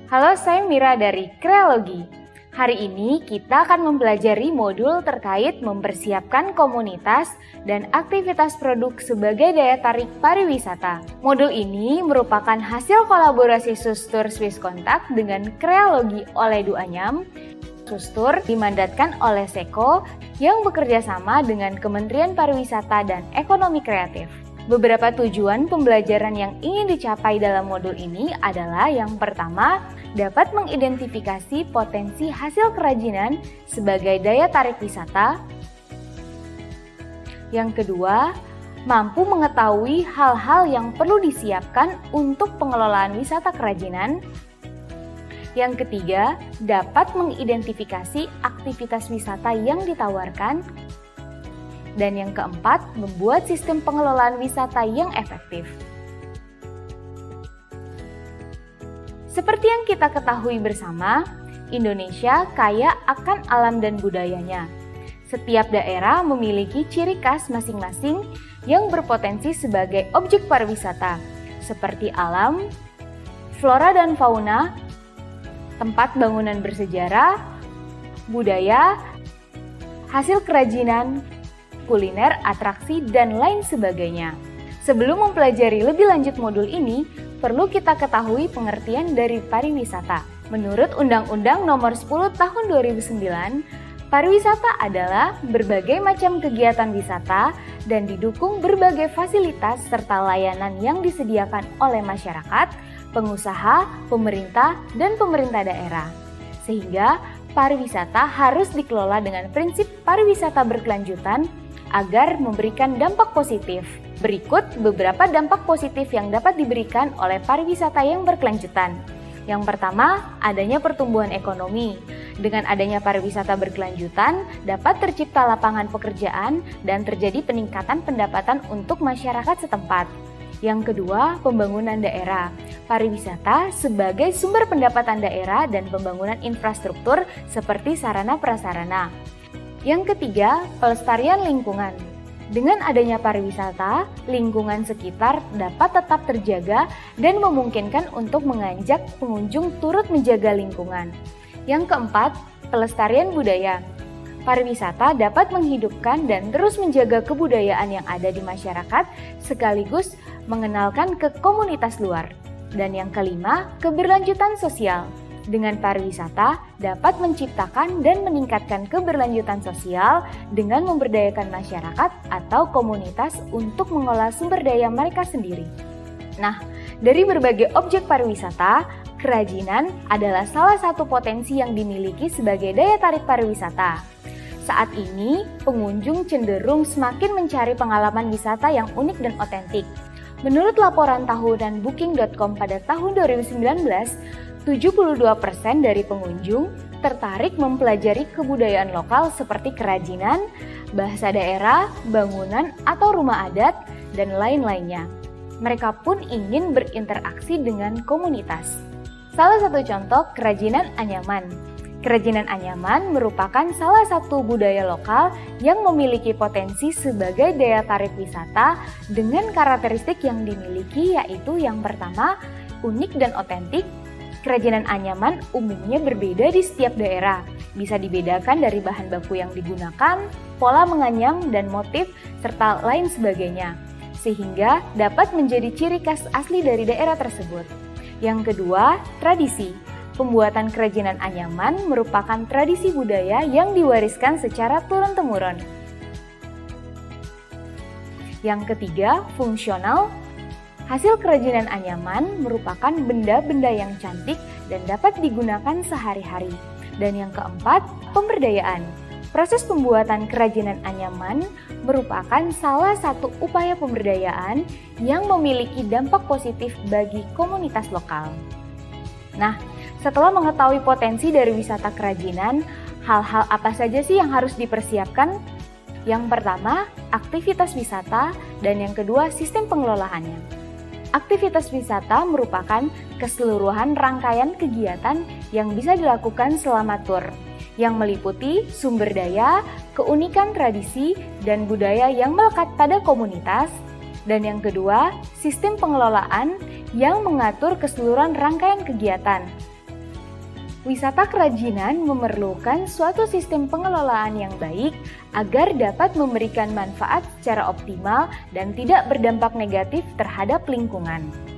Halo, saya Mira dari Kreologi. Hari ini kita akan mempelajari modul terkait mempersiapkan komunitas dan aktivitas produk sebagai daya tarik pariwisata. Modul ini merupakan hasil kolaborasi Sustur Swiss Contact dengan Kreologi oleh Du Anyam. Sustur dimandatkan oleh Seko yang bekerja sama dengan Kementerian Pariwisata dan Ekonomi Kreatif. Beberapa tujuan pembelajaran yang ingin dicapai dalam modul ini adalah yang pertama, dapat mengidentifikasi potensi hasil kerajinan sebagai daya tarik wisata. Yang kedua, mampu mengetahui hal-hal yang perlu disiapkan untuk pengelolaan wisata kerajinan. Yang ketiga, dapat mengidentifikasi aktivitas wisata yang ditawarkan. Dan yang keempat, membuat sistem pengelolaan wisata yang efektif. Seperti yang kita ketahui bersama, Indonesia kaya akan alam dan budayanya. Setiap daerah memiliki ciri khas masing-masing yang berpotensi sebagai objek pariwisata, seperti alam, flora dan fauna, tempat bangunan bersejarah, budaya, hasil kerajinan, kuliner, atraksi, dan lain sebagainya. Sebelum mempelajari lebih lanjut modul ini, perlu kita ketahui pengertian dari pariwisata. Menurut Undang-Undang Nomor 10 Tahun 2009, pariwisata adalah berbagai macam kegiatan wisata dan didukung berbagai fasilitas serta layanan yang disediakan oleh masyarakat, pengusaha, pemerintah, dan pemerintah daerah. Sehingga pariwisata harus dikelola dengan prinsip pariwisata berkelanjutan agar memberikan dampak positif. Berikut beberapa dampak positif yang dapat diberikan oleh pariwisata yang berkelanjutan. Yang pertama, adanya pertumbuhan ekonomi. Dengan adanya pariwisata berkelanjutan, dapat tercipta lapangan pekerjaan dan terjadi peningkatan pendapatan untuk masyarakat setempat. Yang kedua, pembangunan daerah. Pariwisata sebagai sumber pendapatan daerah dan pembangunan infrastruktur seperti sarana prasarana. Yang ketiga, pelestarian lingkungan. Dengan adanya pariwisata, lingkungan sekitar dapat tetap terjaga dan memungkinkan untuk mengajak pengunjung turut menjaga lingkungan. Yang keempat, pelestarian budaya. Pariwisata dapat menghidupkan dan terus menjaga kebudayaan yang ada di masyarakat sekaligus mengenalkan ke komunitas luar. Dan yang kelima, keberlanjutan sosial. Dengan pariwisata dapat menciptakan dan meningkatkan keberlanjutan sosial dengan memberdayakan masyarakat atau komunitas untuk mengolah sumber daya mereka sendiri. Nah, dari berbagai objek pariwisata, kerajinan adalah salah satu potensi yang dimiliki sebagai daya tarik pariwisata. Saat ini, pengunjung cenderung semakin mencari pengalaman wisata yang unik dan otentik. Menurut laporan tahunan Booking.com pada tahun 2019, 72% dari pengunjung tertarik mempelajari kebudayaan lokal seperti kerajinan, bahasa daerah, bangunan atau rumah adat, dan lain-lainnya. Mereka pun ingin berinteraksi dengan komunitas. Salah satu contoh kerajinan anyaman. Kerajinan anyaman merupakan salah satu budaya lokal yang memiliki potensi sebagai daya tarik wisata dengan karakteristik yang dimiliki yaitu yang pertama, unik dan otentik. Kerajinan anyaman umumnya berbeda di setiap daerah, bisa dibedakan dari bahan baku yang digunakan, pola menganyam dan motif, serta lain sebagainya, sehingga dapat menjadi ciri khas asli dari daerah tersebut. Yang kedua, tradisi. Pembuatan kerajinan anyaman merupakan tradisi budaya yang diwariskan secara turun-temurun. Yang ketiga, fungsional. Hasil kerajinan anyaman merupakan benda-benda yang cantik dan dapat digunakan sehari-hari. Dan yang keempat, pemberdayaan. Proses pembuatan kerajinan anyaman merupakan salah satu upaya pemberdayaan yang memiliki dampak positif bagi komunitas lokal. Nah, setelah mengetahui potensi dari wisata kerajinan, hal-hal apa saja sih yang harus dipersiapkan? Yang pertama, aktivitas wisata, dan yang kedua, sistem pengelolaannya. Aktivitas wisata merupakan keseluruhan rangkaian kegiatan yang bisa dilakukan selama tur, yang meliputi sumber daya, keunikan tradisi, dan budaya yang melekat pada komunitas. Dan yang kedua, sistem pengelolaan yang mengatur keseluruhan rangkaian kegiatan. Wisata kerajinan memerlukan suatu sistem pengelolaan yang baik agar dapat memberikan manfaat secara optimal dan tidak berdampak negatif terhadap lingkungan.